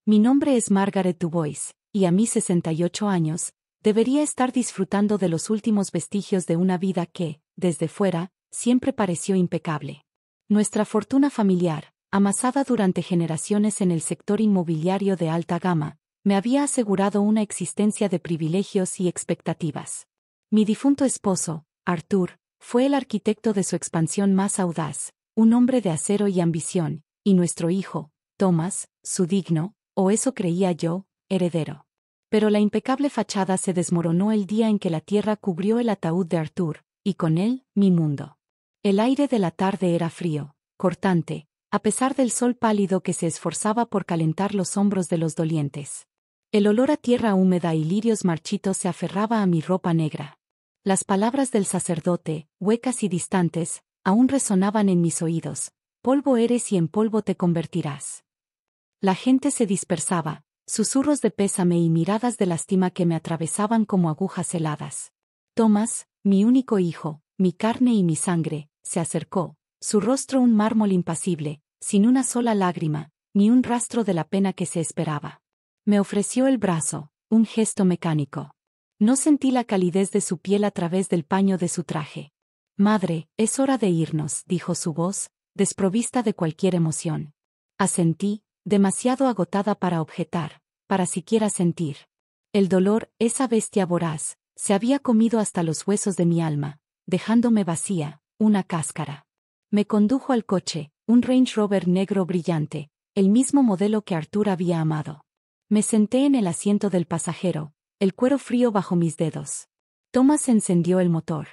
Mi nombre es Margaret Dubois, y a mis 68 años, debería estar disfrutando de los últimos vestigios de una vida que, desde fuera, siempre pareció impecable. Nuestra fortuna familiar, amasada durante generaciones en el sector inmobiliario de alta gama, me había asegurado una existencia de privilegios y expectativas. Mi difunto esposo, Arthur, fue el arquitecto de su expansión más audaz, un hombre de acero y ambición, y nuestro hijo, Thomas, su digno, o eso creía yo, heredero. Pero la impecable fachada se desmoronó el día en que la tierra cubrió el ataúd de Arthur, y con él, mi mundo. El aire de la tarde era frío, cortante, a pesar del sol pálido que se esforzaba por calentar los hombros de los dolientes. El olor a tierra húmeda y lirios marchitos se aferraba a mi ropa negra. Las palabras del sacerdote, huecas y distantes, aún resonaban en mis oídos: polvo eres y en polvo te convertirás. La gente se dispersaba, susurros de pésame y miradas de lástima que me atravesaban como agujas heladas. Thomas, mi único hijo, mi carne y mi sangre, se acercó, su rostro un mármol impasible, sin una sola lágrima, ni un rastro de la pena que se esperaba. Me ofreció el brazo, un gesto mecánico. No sentí la calidez de su piel a través del paño de su traje. Madre, es hora de irnos, dijo su voz, desprovista de cualquier emoción. Asentí, demasiado agotada para objetar, para siquiera sentir. El dolor, esa bestia voraz, se había comido hasta los huesos de mi alma, dejándome vacía, una cáscara. Me condujo al coche, un Range Rover negro brillante, el mismo modelo que Arthur había amado. Me senté en el asiento del pasajero, el cuero frío bajo mis dedos. Thomas encendió el motor.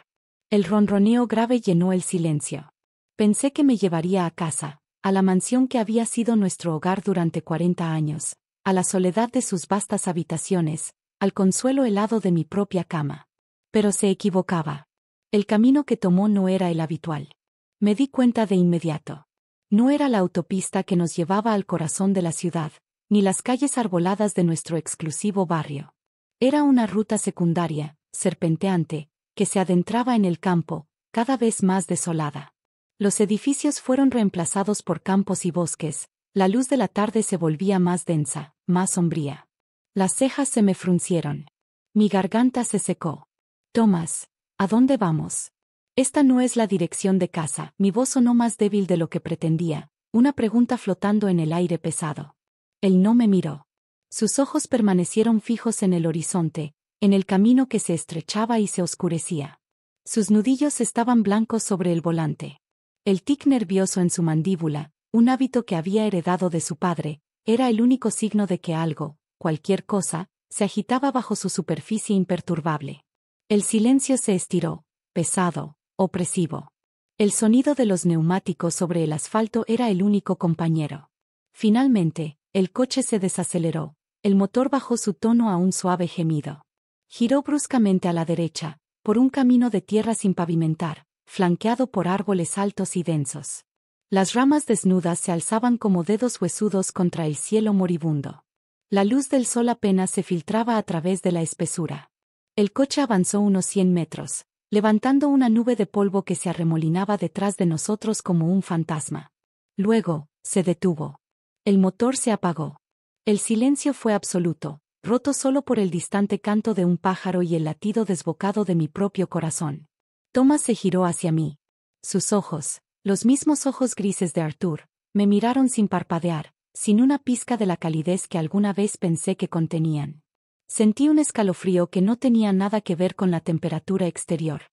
El ronroneo grave llenó el silencio. Pensé que me llevaría a casa, a la mansión que había sido nuestro hogar durante 40 años, a la soledad de sus vastas habitaciones, al consuelo helado de mi propia cama. Pero se equivocaba. El camino que tomó no era el habitual. Me di cuenta de inmediato. No era la autopista que nos llevaba al corazón de la ciudad, ni las calles arboladas de nuestro exclusivo barrio. Era una ruta secundaria, serpenteante, que se adentraba en el campo, cada vez más desolada. Los edificios fueron reemplazados por campos y bosques, la luz de la tarde se volvía más densa, más sombría. Las cejas se me fruncieron. Mi garganta se secó. Thomas, ¿a dónde vamos? Esta no es la dirección de casa. Mi voz sonó más débil de lo que pretendía, una pregunta flotando en el aire pesado. Él no me miró. Sus ojos permanecieron fijos en el horizonte, en el camino que se estrechaba y se oscurecía. Sus nudillos estaban blancos sobre el volante. El tic nervioso en su mandíbula, un hábito que había heredado de su padre, era el único signo de que algo, cualquier cosa, se agitaba bajo su superficie imperturbable. El silencio se estiró, pesado, opresivo. El sonido de los neumáticos sobre el asfalto era el único compañero. Finalmente, el coche se desaceleró, el motor bajó su tono a un suave gemido. Giró bruscamente a la derecha, por un camino de tierra sin pavimentar, flanqueado por árboles altos y densos. Las ramas desnudas se alzaban como dedos huesudos contra el cielo moribundo. La luz del sol apenas se filtraba a través de la espesura. El coche avanzó unos 100 metros, levantando una nube de polvo que se arremolinaba detrás de nosotros como un fantasma. Luego, se detuvo. El motor se apagó. El silencio fue absoluto, roto solo por el distante canto de un pájaro y el latido desbocado de mi propio corazón. Thomas se giró hacia mí. Sus ojos, los mismos ojos grises de Arthur, me miraron sin parpadear, sin una pizca de la calidez que alguna vez pensé que contenían. Sentí un escalofrío que no tenía nada que ver con la temperatura exterior.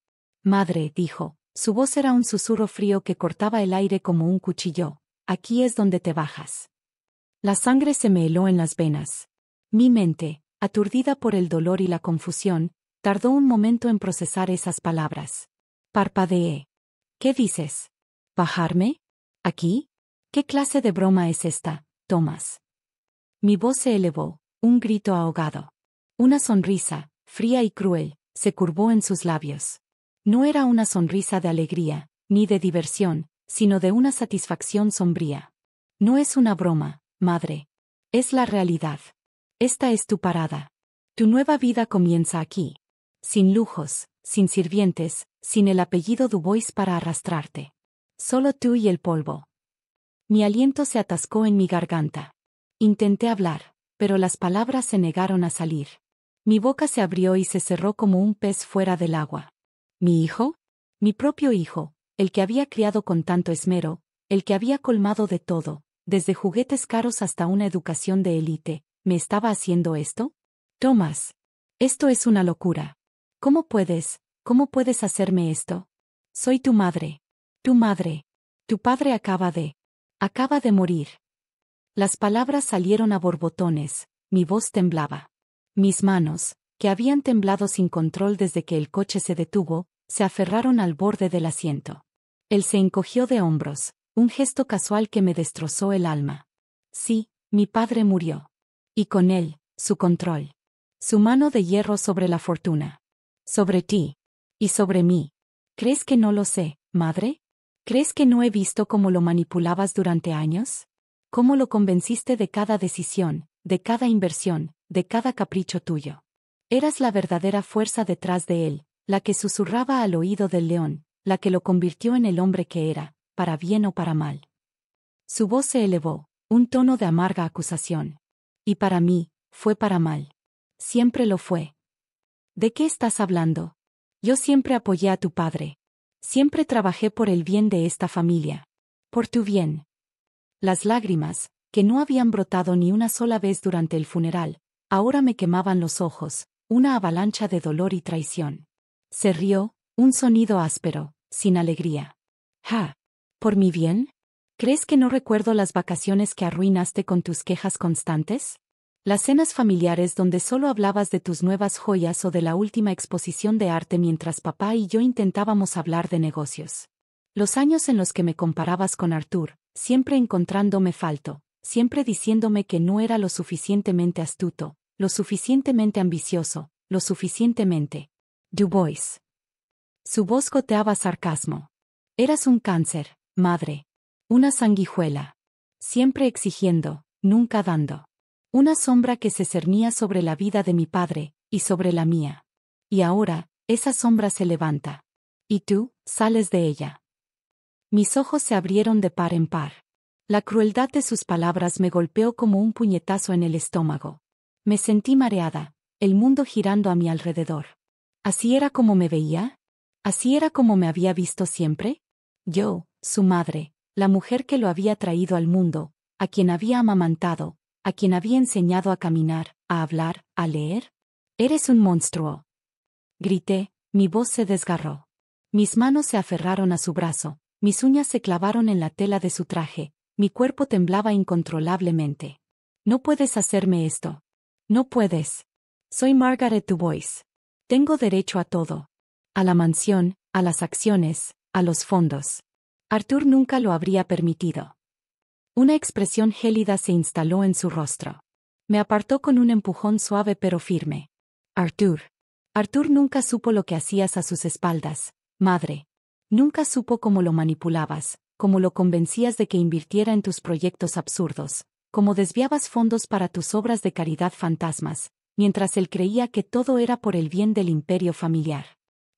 Madre, dijo, su voz era un susurro frío que cortaba el aire como un cuchillo, aquí es donde te bajas. La sangre se me heló en las venas. Mi mente, aturdida por el dolor y la confusión, tardó un momento en procesar esas palabras. Parpadeé. ¿Qué dices? ¿Bajarme? ¿Aquí? ¿Qué clase de broma es esta, Thomas? Mi voz se elevó, un grito ahogado. Una sonrisa, fría y cruel, se curvó en sus labios. No era una sonrisa de alegría, ni de diversión, sino de una satisfacción sombría. No es una broma, madre. Es la realidad. Esta es tu parada. Tu nueva vida comienza aquí. Sin lujos, sin sirvientes, sin el apellido Dubois para arrastrarte. Solo tú y el polvo. Mi aliento se atascó en mi garganta. Intenté hablar, pero las palabras se negaron a salir. Mi boca se abrió y se cerró como un pez fuera del agua. ¿Mi hijo? Mi propio hijo, el que había criado con tanto esmero, el que había colmado de todo, desde juguetes caros hasta una educación de élite, ¿me estaba haciendo esto? Thomas. Esto es una locura. ¿Cómo puedes hacerme esto? Soy tu madre. Tu madre. Tu padre acaba de morir. Las palabras salieron a borbotones, mi voz temblaba. Mis manos, que habían temblado sin control desde que el coche se detuvo, se aferraron al borde del asiento. Él se encogió de hombros, un gesto casual que me destrozó el alma. Sí, mi padre murió. Y con él, su control. Su mano de hierro sobre la fortuna. Sobre ti. Y sobre mí. ¿Crees que no lo sé, madre? ¿Crees que no he visto cómo lo manipulabas durante años? ¿Cómo lo convenciste de cada decisión, de cada inversión, de cada capricho tuyo? Eras la verdadera fuerza detrás de él, la que susurraba al oído del león, la que lo convirtió en el hombre que era, para bien o para mal. Su voz se elevó, un tono de amarga acusación. Y para mí, fue para mal. Siempre lo fue. ¿De qué estás hablando? Yo siempre apoyé a tu padre. Siempre trabajé por el bien de esta familia. Por tu bien. Las lágrimas, que no habían brotado ni una sola vez durante el funeral, ahora me quemaban los ojos, una avalancha de dolor y traición. Se rió, un sonido áspero, sin alegría. «Ja. ¿Por mi bien? ¿Crees que no recuerdo las vacaciones que arruinaste con tus quejas constantes? Las cenas familiares donde solo hablabas de tus nuevas joyas o de la última exposición de arte mientras papá y yo intentábamos hablar de negocios. Los años en los que me comparabas con Arthur, siempre encontrándome falto, siempre diciéndome que no era lo suficientemente astuto, lo suficientemente ambicioso, lo suficientemente. Du Bois. Su voz goteaba sarcasmo. Eras un cáncer, madre. Una sanguijuela. Siempre exigiendo, nunca dando. Una sombra que se cernía sobre la vida de mi padre, y sobre la mía. Y ahora, esa sombra se levanta. Y tú, sales de ella. Mis ojos se abrieron de par en par. La crueldad de sus palabras me golpeó como un puñetazo en el estómago. Me sentí mareada, el mundo girando a mi alrededor. ¿Así era como me veía? ¿Así era como me había visto siempre? Yo, su madre, la mujer que lo había traído al mundo, a quien había amamantado, a quien había enseñado a caminar, a hablar, a leer. Eres un monstruo. Grité, mi voz se desgarró. Mis manos se aferraron a su brazo, mis uñas se clavaron en la tela de su traje, mi cuerpo temblaba incontrolablemente. No puedes hacerme esto. No puedes. Soy Margaret Dubois. Tengo derecho a todo. A la mansión, a las acciones, a los fondos. Arthur nunca lo habría permitido. Una expresión gélida se instaló en su rostro. Me apartó con un empujón suave pero firme. Arthur. Arthur nunca supo lo que hacías a sus espaldas, madre. Nunca supo cómo lo manipulabas, cómo lo convencías de que invirtiera en tus proyectos absurdos, cómo desviabas fondos para tus obras de caridad fantasmas, mientras él creía que todo era por el bien del imperio familiar.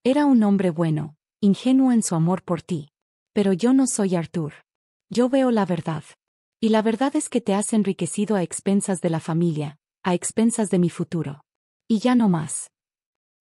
Era un hombre bueno, ingenuo en su amor por ti. Pero yo no soy Arthur. Yo veo la verdad. Y la verdad es que te has enriquecido a expensas de la familia, a expensas de mi futuro. Y ya no más.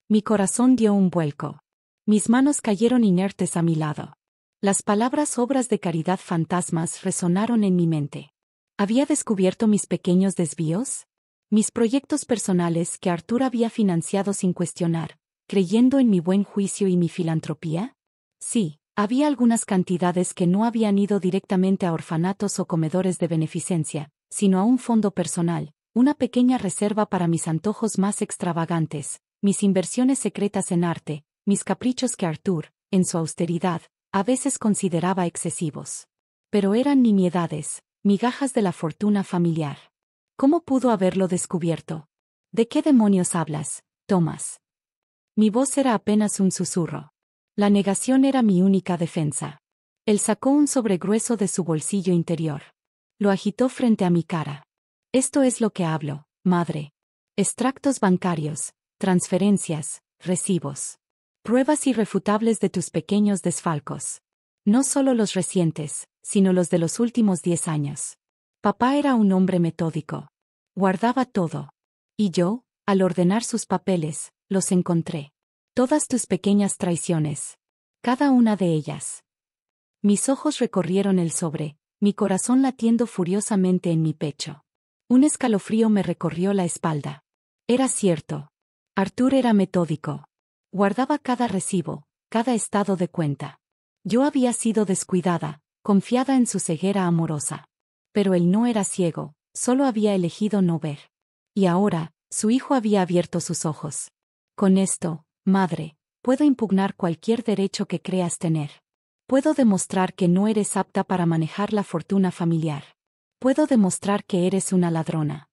Mi corazón dio un vuelco. Mis manos cayeron inertes a mi lado. Las palabras obras de caridad fantasmas resonaron en mi mente. ¿Había descubierto mis pequeños desvíos? Mis proyectos personales que Arthur había financiado sin cuestionar, creyendo en mi buen juicio y mi filantropía? Sí, había algunas cantidades que no habían ido directamente a orfanatos o comedores de beneficencia, sino a un fondo personal, una pequeña reserva para mis antojos más extravagantes, mis inversiones secretas en arte, mis caprichos que Arthur, en su austeridad, a veces consideraba excesivos. Pero eran nimiedades, migajas de la fortuna familiar. ¿Cómo pudo haberlo descubierto? ¿De qué demonios hablas, Thomas? Mi voz era apenas un susurro. La negación era mi única defensa. Él sacó un sobregrueso de su bolsillo interior. Lo agitó frente a mi cara. Esto es lo que hablo, madre. Extractos bancarios, transferencias, recibos. Pruebas irrefutables de tus pequeños desfalcos. No solo los recientes, sino los de los últimos 10 años. Papá era un hombre metódico. Guardaba todo. Y yo, al ordenar sus papeles, los encontré. Todas tus pequeñas traiciones. Cada una de ellas. Mis ojos recorrieron el sobre, mi corazón latiendo furiosamente en mi pecho. Un escalofrío me recorrió la espalda. Era cierto. Arthur era metódico. Guardaba cada recibo, cada estado de cuenta. Yo había sido descuidada, confiada en su ceguera amorosa. Pero él no era ciego, solo había elegido no ver. Y ahora, su hijo había abierto sus ojos. Con esto, madre, puedo impugnar cualquier derecho que creas tener. Puedo demostrar que no eres apta para manejar la fortuna familiar. Puedo demostrar que eres una ladrona.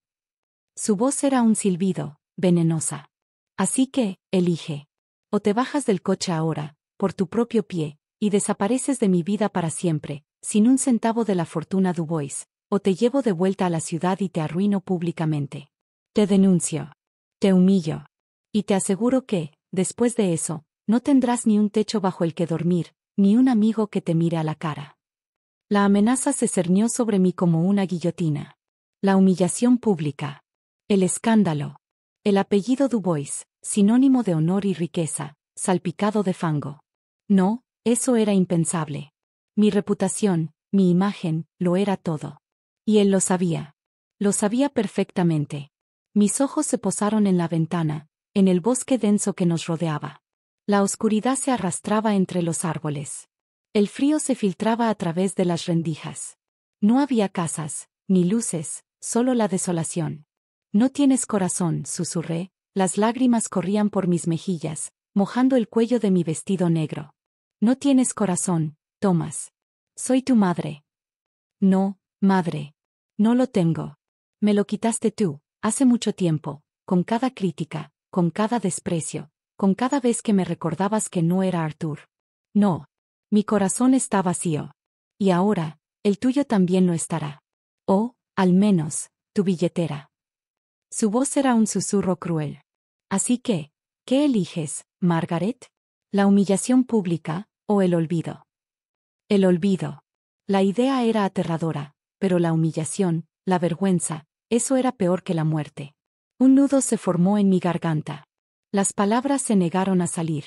Su voz era un silbido, venenosa. Así que, elige. O te bajas del coche ahora, por tu propio pie, y desapareces de mi vida para siempre, sin un centavo de la fortuna Dubois, o te llevo de vuelta a la ciudad y te arruino públicamente. Te denuncio. Te humillo. Y te aseguro que, después de eso, no tendrás ni un techo bajo el que dormir, ni un amigo que te mire a la cara. La amenaza se cernió sobre mí como una guillotina. La humillación pública. El escándalo. El apellido Dubois, sinónimo de honor y riqueza, salpicado de fango. No, eso era impensable. Mi reputación, mi imagen, lo era todo. Y él lo sabía. Lo sabía perfectamente. Mis ojos se posaron en la ventana, en el bosque denso que nos rodeaba. La oscuridad se arrastraba entre los árboles. El frío se filtraba a través de las rendijas. No había casas, ni luces, solo la desolación. No tienes corazón, susurré, las lágrimas corrían por mis mejillas, mojando el cuello de mi vestido negro. No tienes corazón, Thomas. Soy tu madre. No, madre. No lo tengo. Me lo quitaste tú, hace mucho tiempo, con cada crítica, con cada desprecio, con cada vez que me recordabas que no era Arthur. No. Mi corazón está vacío. Y ahora, el tuyo también lo estará. O, al menos, tu billetera. Su voz era un susurro cruel. Así que, ¿qué eliges, Margaret? ¿La humillación pública, o el olvido? El olvido. La idea era aterradora, pero la humillación, la vergüenza, eso era peor que la muerte. Un nudo se formó en mi garganta. Las palabras se negaron a salir.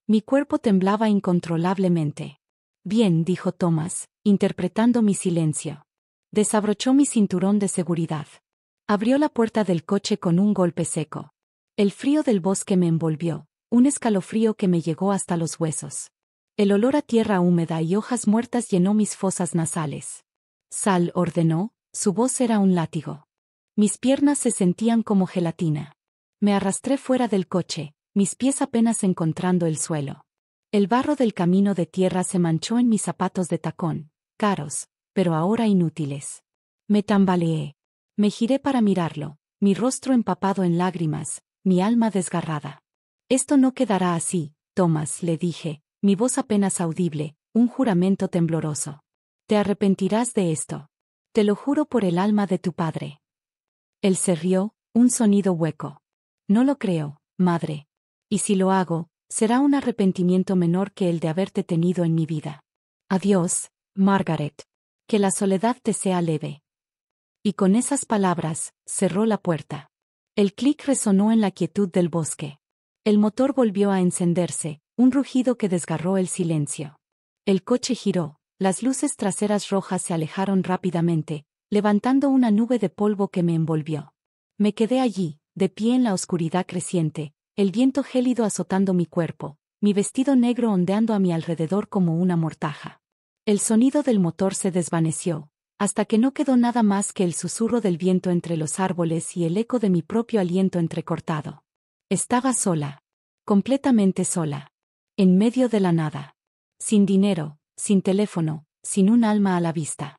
Mi cuerpo temblaba incontrolablemente. Bien, dijo Thomas, interpretando mi silencio. Desabrochó mi cinturón de seguridad. Abrió la puerta del coche con un golpe seco. El frío del bosque me envolvió, un escalofrío que me llegó hasta los huesos. El olor a tierra húmeda y hojas muertas llenó mis fosas nasales. Sal, ordenó, su voz era un látigo. Mis piernas se sentían como gelatina. Me arrastré fuera del coche, mis pies apenas encontrando el suelo. El barro del camino de tierra se manchó en mis zapatos de tacón, caros, pero ahora inútiles. Me tambaleé. Me giré para mirarlo, mi rostro empapado en lágrimas, mi alma desgarrada. Esto no quedará así, Thomas, le dije, mi voz apenas audible, un juramento tembloroso. Te arrepentirás de esto. Te lo juro por el alma de tu padre. Él se rió, un sonido hueco. No lo creo, madre. Y si lo hago, será un arrepentimiento menor que el de haberte tenido en mi vida. Adiós, Margaret. Que la soledad te sea leve. Y con esas palabras, cerró la puerta. El clic resonó en la quietud del bosque. El motor volvió a encenderse, un rugido que desgarró el silencio. El coche giró, las luces traseras rojas se alejaron rápidamente, levantando una nube de polvo que me envolvió. Me quedé allí, de pie en la oscuridad creciente, el viento gélido azotando mi cuerpo, mi vestido negro ondeando a mi alrededor como una mortaja. El sonido del motor se desvaneció, hasta que no quedó nada más que el susurro del viento entre los árboles y el eco de mi propio aliento entrecortado. Estaba sola. Completamente sola. En medio de la nada. Sin dinero, sin teléfono, sin un alma a la vista.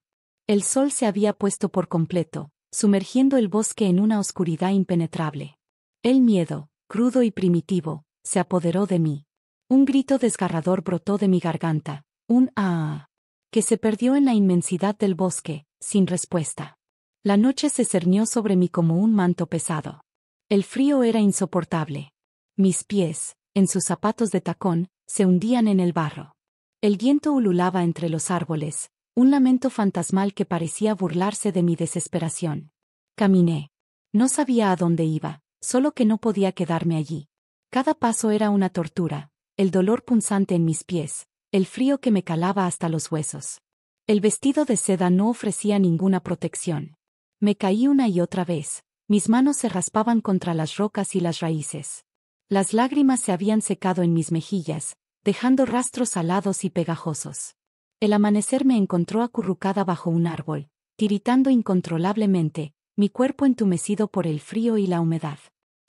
El sol se había puesto por completo, sumergiendo el bosque en una oscuridad impenetrable. El miedo, crudo y primitivo, se apoderó de mí. Un grito desgarrador brotó de mi garganta, un ¡ah!, que se perdió en la inmensidad del bosque, sin respuesta. La noche se cernió sobre mí como un manto pesado. El frío era insoportable. Mis pies, en sus zapatos de tacón, se hundían en el barro. El viento ululaba entre los árboles, un lamento fantasmal que parecía burlarse de mi desesperación. Caminé. No sabía a dónde iba, solo que no podía quedarme allí. Cada paso era una tortura, el dolor punzante en mis pies, el frío que me calaba hasta los huesos. El vestido de seda no ofrecía ninguna protección. Me caí una y otra vez, mis manos se raspaban contra las rocas y las raíces. Las lágrimas se habían secado en mis mejillas, dejando rastros salados y pegajosos. El amanecer me encontró acurrucada bajo un árbol, tiritando incontrolablemente, mi cuerpo entumecido por el frío y la humedad.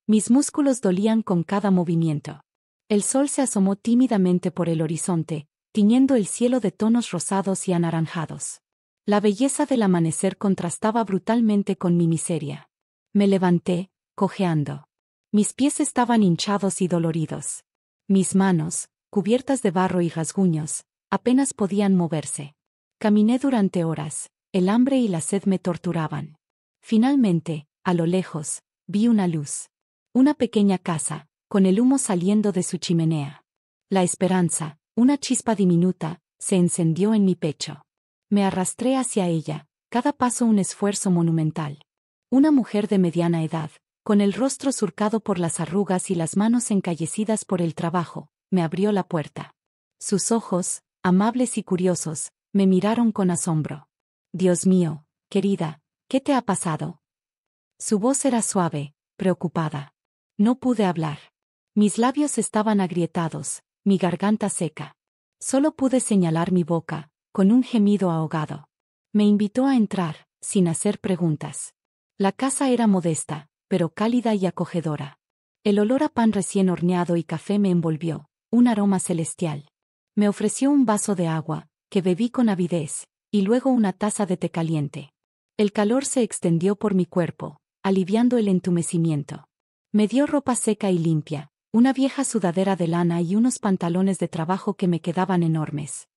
Mis músculos dolían con cada movimiento. El sol se asomó tímidamente por el horizonte, tiñendo el cielo de tonos rosados y anaranjados. La belleza del amanecer contrastaba brutalmente con mi miseria. Me levanté, cojeando. Mis pies estaban hinchados y doloridos. Mis manos, cubiertas de barro y rasguños, apenas podían moverse. Caminé durante horas, el hambre y la sed me torturaban. Finalmente, a lo lejos, vi una luz. Una pequeña casa, con el humo saliendo de su chimenea. La esperanza, una chispa diminuta, se encendió en mi pecho. Me arrastré hacia ella, cada paso un esfuerzo monumental. Una mujer de mediana edad, con el rostro surcado por las arrugas y las manos encallecidas por el trabajo, me abrió la puerta. Sus ojos, amables y curiosos, me miraron con asombro. «Dios mío, querida, ¿qué te ha pasado?» Su voz era suave, preocupada. No pude hablar. Mis labios estaban agrietados, mi garganta seca. Solo pude señalar mi boca, con un gemido ahogado. Me invitó a entrar, sin hacer preguntas. La casa era modesta, pero cálida y acogedora. El olor a pan recién horneado y café me envolvió, un aroma celestial. Me ofreció un vaso de agua, que bebí con avidez, y luego una taza de té caliente. El calor se extendió por mi cuerpo, aliviando el entumecimiento. Me dio ropa seca y limpia, una vieja sudadera de lana y unos pantalones de trabajo que me quedaban enormes.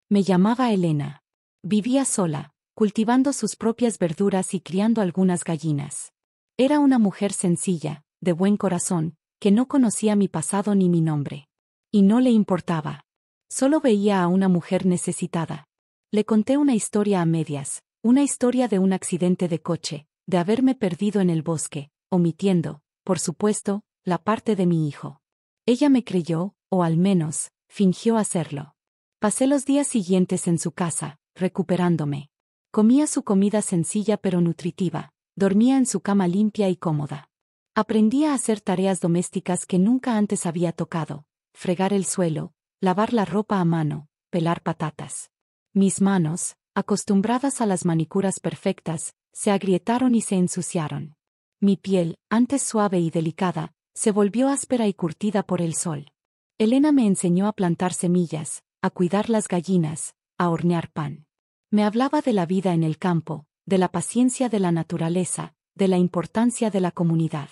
Me llamaba Elena. Vivía sola, cultivando sus propias verduras y criando algunas gallinas. Era una mujer sencilla, de buen corazón, que no conocía mi pasado ni mi nombre. Y no le importaba. Solo veía a una mujer necesitada. Le conté una historia a medias, una historia de un accidente de coche, de haberme perdido en el bosque, omitiendo, por supuesto, la parte de mi hijo. Ella me creyó, o al menos, fingió hacerlo. Pasé los días siguientes en su casa, recuperándome. Comía su comida sencilla pero nutritiva, dormía en su cama limpia y cómoda. Aprendí a hacer tareas domésticas que nunca antes había tocado, fregar el suelo, lavar la ropa a mano, pelar patatas. Mis manos, acostumbradas a las manicuras perfectas, se agrietaron y se ensuciaron. Mi piel, antes suave y delicada, se volvió áspera y curtida por el sol. Elena me enseñó a plantar semillas, a cuidar las gallinas, a hornear pan. Me hablaba de la vida en el campo, de la paciencia de la naturaleza, de la importancia de la comunidad.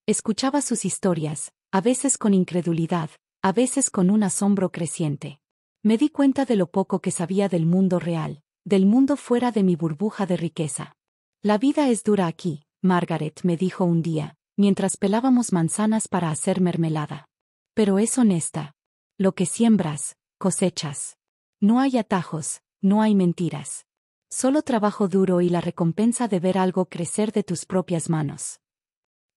Escuchaba sus historias, a veces con incredulidad, a veces con un asombro creciente. Me di cuenta de lo poco que sabía del mundo real, del mundo fuera de mi burbuja de riqueza. La vida es dura aquí, Margaret me dijo un día, mientras pelábamos manzanas para hacer mermelada. Pero es honesta. Lo que siembras, cosechas. No hay atajos, no hay mentiras. Solo trabajo duro y la recompensa de ver algo crecer de tus propias manos.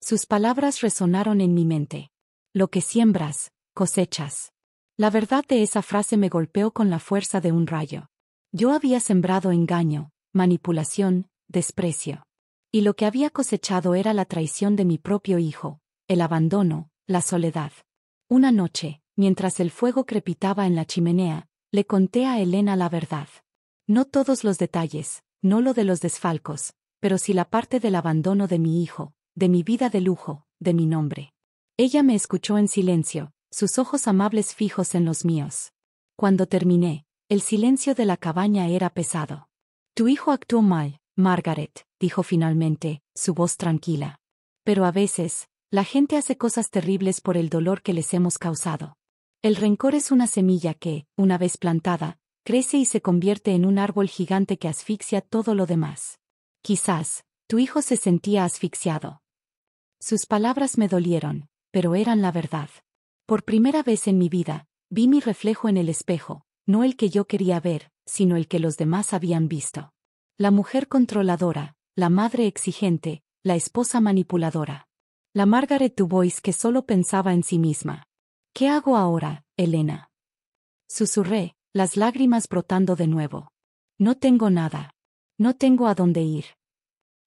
Sus palabras resonaron en mi mente. Lo que siembras, cosechas. La verdad de esa frase me golpeó con la fuerza de un rayo. Yo había sembrado engaño, manipulación, desprecio. Y lo que había cosechado era la traición de mi propio hijo, el abandono, la soledad. Una noche, mientras el fuego crepitaba en la chimenea, le conté a Elena la verdad. No todos los detalles, no lo de los desfalcos, pero sí la parte del abandono de mi hijo, de mi vida de lujo, de mi nombre. Ella me escuchó en silencio, sus ojos amables fijos en los míos. Cuando terminé, el silencio de la cabaña era pesado. Tu hijo actuó mal, Margaret, dijo finalmente, su voz tranquila. Pero a veces, la gente hace cosas terribles por el dolor que les hemos causado. El rencor es una semilla que, una vez plantada, crece y se convierte en un árbol gigante que asfixia todo lo demás. Quizás, tu hijo se sentía asfixiado. Sus palabras me dolieron, pero eran la verdad. Por primera vez en mi vida, vi mi reflejo en el espejo, no el que yo quería ver, sino el que los demás habían visto. La mujer controladora, la madre exigente, la esposa manipuladora. La Margaret Dubois que solo pensaba en sí misma. ¿Qué hago ahora, Elena? Susurré, las lágrimas brotando de nuevo. No tengo nada. No tengo a dónde ir.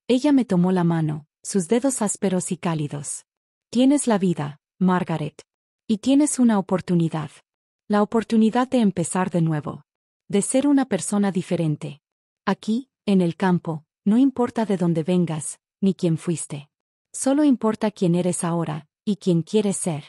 Ella me tomó la mano, sus dedos ásperos y cálidos. Tienes la vida, Margaret. Y tienes una oportunidad. La oportunidad de empezar de nuevo. De ser una persona diferente. Aquí, en el campo, no importa de dónde vengas, ni quién fuiste. Solo importa quién eres ahora, y quién quieres ser.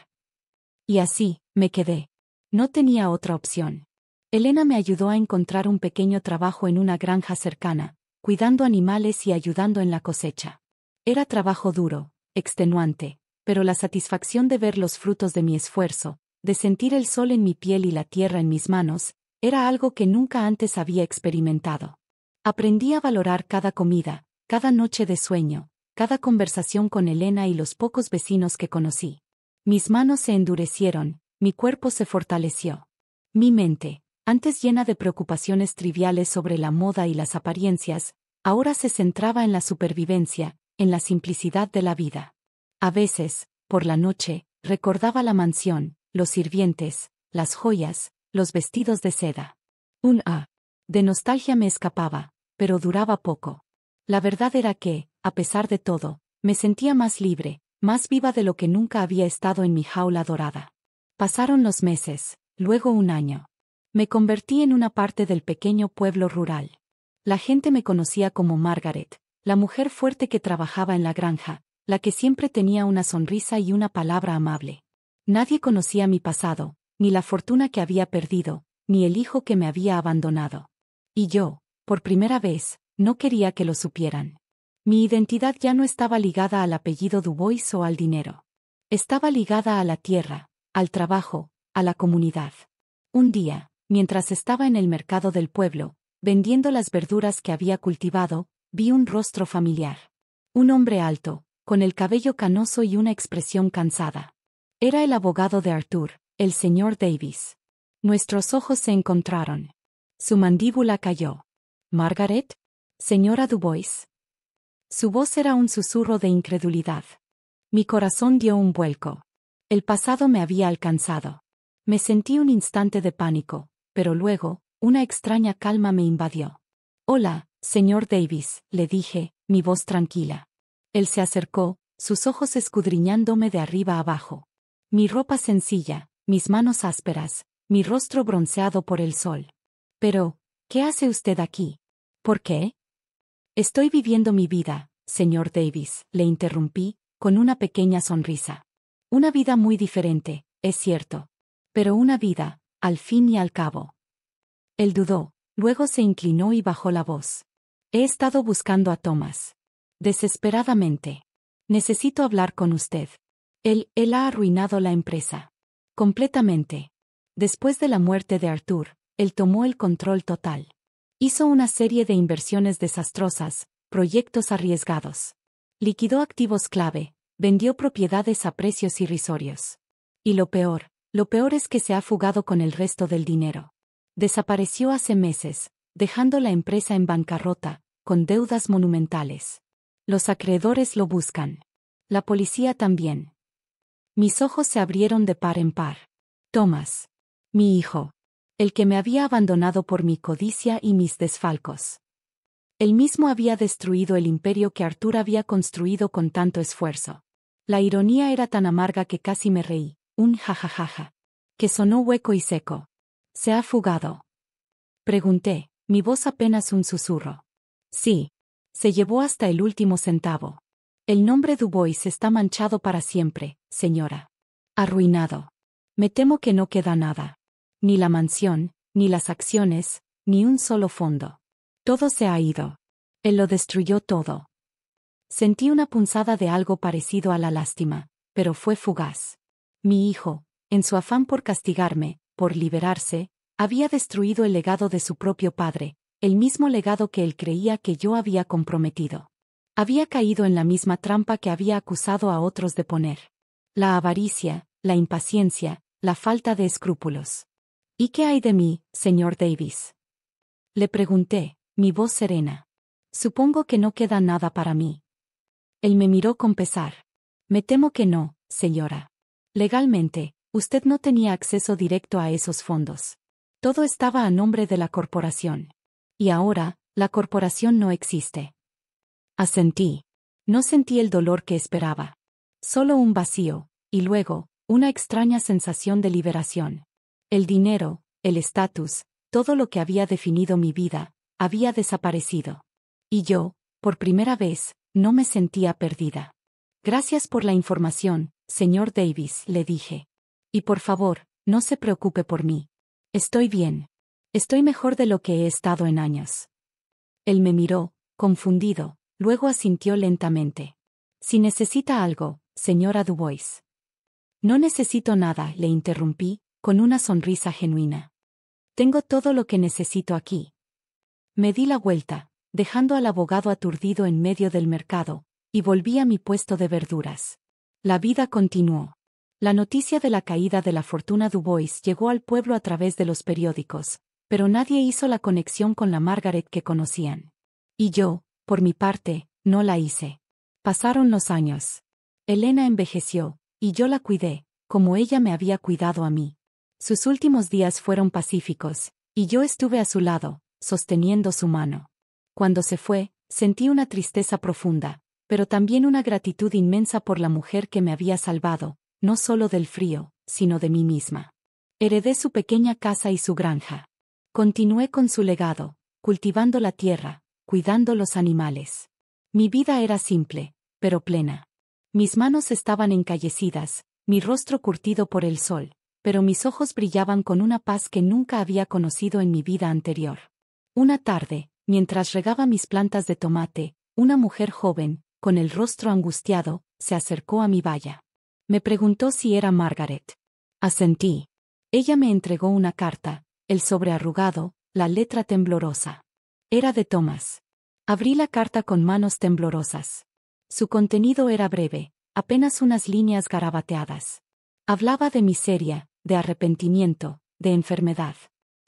Y así, me quedé. No tenía otra opción. Elena me ayudó a encontrar un pequeño trabajo en una granja cercana, cuidando animales y ayudando en la cosecha. Era trabajo duro, extenuante, pero la satisfacción de ver los frutos de mi esfuerzo, de sentir el sol en mi piel y la tierra en mis manos, era algo que nunca antes había experimentado. Aprendí a valorar cada comida, cada noche de sueño, cada conversación con Elena y los pocos vecinos que conocí. Mis manos se endurecieron, mi cuerpo se fortaleció. Mi mente, antes llena de preocupaciones triviales sobre la moda y las apariencias, ahora se centraba en la supervivencia, en la simplicidad de la vida. A veces, por la noche, recordaba la mansión, los sirvientes, las joyas, los vestidos de seda. De nostalgia me escapaba, pero duraba poco. La verdad era que, a pesar de todo, me sentía más libre, más viva de lo que nunca había estado en mi jaula dorada. Pasaron los meses, luego un año. Me convertí en una parte del pequeño pueblo rural. La gente me conocía como Margaret, la mujer fuerte que trabajaba en la granja, la que siempre tenía una sonrisa y una palabra amable. Nadie conocía mi pasado, ni la fortuna que había perdido, ni el hijo que me había abandonado. Y yo, por primera vez, no quería que lo supieran. Mi identidad ya no estaba ligada al apellido Dubois o al dinero. Estaba ligada a la tierra, al trabajo, a la comunidad. Un día, mientras estaba en el mercado del pueblo, vendiendo las verduras que había cultivado, vi un rostro familiar. Un hombre alto, con el cabello canoso y una expresión cansada. Era el abogado de Arthur, el señor Davis. Nuestros ojos se encontraron. Su mandíbula cayó. ¿Margaret? Señora Dubois. Su voz era un susurro de incredulidad. Mi corazón dio un vuelco. El pasado me había alcanzado. Me sentí un instante de pánico, pero luego, una extraña calma me invadió. Hola, señor Davis, le dije, mi voz tranquila. Él se acercó, sus ojos escudriñándome de arriba abajo. Mi ropa sencilla, mis manos ásperas, mi rostro bronceado por el sol. Pero, ¿qué hace usted aquí? ¿Por qué? Estoy viviendo mi vida, señor Davis, le interrumpí, con una pequeña sonrisa. Una vida muy diferente, es cierto. Pero una vida, al fin y al cabo. Él dudó, luego se inclinó y bajó la voz. He estado buscando a Thomas. Desesperadamente. Necesito hablar con usted. Él ha arruinado la empresa. Completamente. Después de la muerte de Arthur, él tomó el control total. Hizo una serie de inversiones desastrosas, proyectos arriesgados. Liquidó activos clave, vendió propiedades a precios irrisorios. Y lo peor es que se ha fugado con el resto del dinero. Desapareció hace meses, dejando la empresa en bancarrota, con deudas monumentales. Los acreedores lo buscan. La policía también. Mis ojos se abrieron de par en par. Thomas. Mi hijo. El que me había abandonado por mi codicia y mis desfalcos. Él mismo había destruido el imperio que Arthur había construido con tanto esfuerzo. La ironía era tan amarga que casi me reí, un jajajaja, que sonó hueco y seco. ¿Se ha fugado? Pregunté, mi voz apenas un susurro. Sí. Se llevó hasta el último centavo. El nombre Dubois está manchado para siempre, señora. Arruinado. Me temo que no queda nada. Ni la mansión, ni las acciones, ni un solo fondo. Todo se ha ido. Él lo destruyó todo. Sentí una punzada de algo parecido a la lástima, pero fue fugaz. Mi hijo, en su afán por castigarme, por liberarse, había destruido el legado de su propio padre, el mismo legado que él creía que yo había comprometido. Había caído en la misma trampa que había acusado a otros de poner. La avaricia, la impaciencia, la falta de escrúpulos. ¿Y qué hay de mí, señor Davis? Le pregunté, mi voz serena. Supongo que no queda nada para mí. Él me miró con pesar. Me temo que no, señora. Legalmente, usted no tenía acceso directo a esos fondos. Todo estaba a nombre de la corporación. Y ahora, la corporación no existe. Asentí. No sentí el dolor que esperaba. Solo un vacío, y luego, una extraña sensación de liberación. El dinero, el estatus, todo lo que había definido mi vida, había desaparecido. Y yo, por primera vez, no me sentía perdida. Gracias por la información, señor Davis, le dije. Y por favor, no se preocupe por mí. Estoy bien. Estoy mejor de lo que he estado en años. Él me miró, confundido, luego asintió lentamente. Si necesita algo, señora Dubois. No necesito nada, le interrumpí, con una sonrisa genuina. Tengo todo lo que necesito aquí. Me di la vuelta, dejando al abogado aturdido en medio del mercado, y volví a mi puesto de verduras. La vida continuó. La noticia de la caída de la fortuna Dubois llegó al pueblo a través de los periódicos, pero nadie hizo la conexión con la Margaret que conocían. Y yo, por mi parte, no la hice. Pasaron los años. Elena envejeció, y yo la cuidé, como ella me había cuidado a mí. Sus últimos días fueron pacíficos, y yo estuve a su lado, sosteniendo su mano. Cuando se fue, sentí una tristeza profunda, pero también una gratitud inmensa por la mujer que me había salvado, no solo del frío, sino de mí misma. Heredé su pequeña casa y su granja. Continué con su legado, cultivando la tierra, cuidando los animales. Mi vida era simple, pero plena. Mis manos estaban encallecidas, mi rostro curtido por el sol, pero mis ojos brillaban con una paz que nunca había conocido en mi vida anterior. Una tarde, mientras regaba mis plantas de tomate, una mujer joven, con el rostro angustiado, se acercó a mi valla. Me preguntó si era Margaret. Asentí. Ella me entregó una carta, el sobre arrugado, la letra temblorosa. Era de Thomas. Abrí la carta con manos temblorosas. Su contenido era breve, apenas unas líneas garabateadas. Hablaba de miseria, de arrepentimiento, de enfermedad.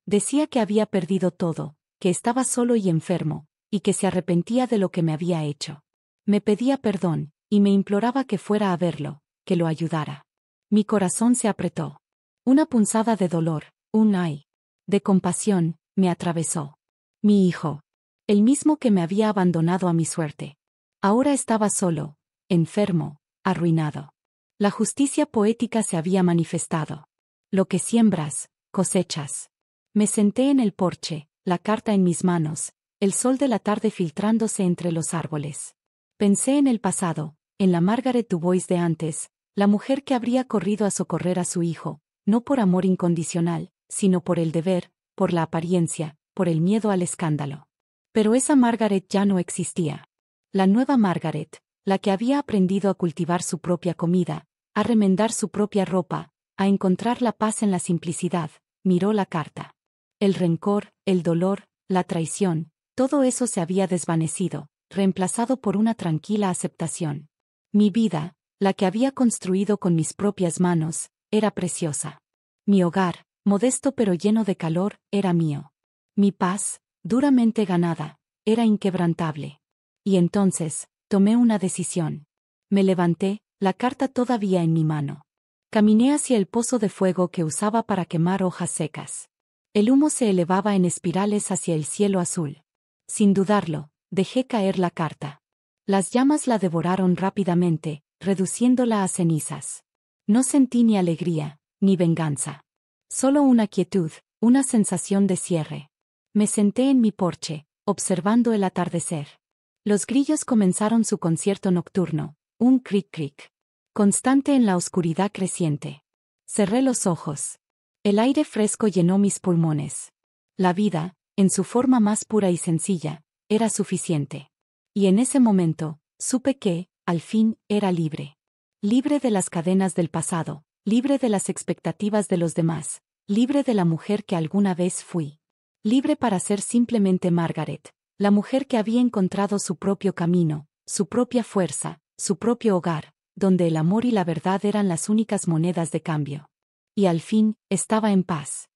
Decía que había perdido todo, que estaba solo y enfermo, y que se arrepentía de lo que me había hecho. Me pedía perdón, y me imploraba que fuera a verlo, que lo ayudara. Mi corazón se apretó. Una punzada de dolor, un ay de compasión, me atravesó. Mi hijo. El mismo que me había abandonado a mi suerte. Ahora estaba solo, enfermo, arruinado. La justicia poética se había manifestado. Lo que siembras, cosechas. Me senté en el porche, la carta en mis manos, el sol de la tarde filtrándose entre los árboles. Pensé en el pasado, en la Margaret Dubois de antes, la mujer que habría corrido a socorrer a su hijo, no por amor incondicional, sino por el deber, por la apariencia, por el miedo al escándalo. Pero esa Margaret ya no existía. La nueva Margaret, la que había aprendido a cultivar su propia comida, a remendar su propia ropa, a encontrar la paz en la simplicidad, miró la carta. El rencor, el dolor, la traición, todo eso se había desvanecido, reemplazado por una tranquila aceptación. Mi vida, la que había construido con mis propias manos, era preciosa. Mi hogar, modesto pero lleno de calor, era mío. Mi paz, duramente ganada, era inquebrantable. Y entonces, tomé una decisión. Me levanté, la carta todavía en mi mano. Caminé hacia el pozo de fuego que usaba para quemar hojas secas. El humo se elevaba en espirales hacia el cielo azul. Sin dudarlo, dejé caer la carta. Las llamas la devoraron rápidamente, reduciéndola a cenizas. No sentí ni alegría, ni venganza. Solo una quietud, una sensación de cierre. Me senté en mi porche, observando el atardecer. Los grillos comenzaron su concierto nocturno, un cric-cric, constante en la oscuridad creciente. Cerré los ojos. El aire fresco llenó mis pulmones. La vida, en su forma más pura y sencilla, era suficiente. Y en ese momento, supe que, al fin, era libre. Libre de las cadenas del pasado, libre de las expectativas de los demás, libre de la mujer que alguna vez fui. Libre para ser simplemente Margaret, la mujer que había encontrado su propio camino, su propia fuerza, su propio hogar, donde el amor y la verdad eran las únicas monedas de cambio. Y al fin, estaba en paz.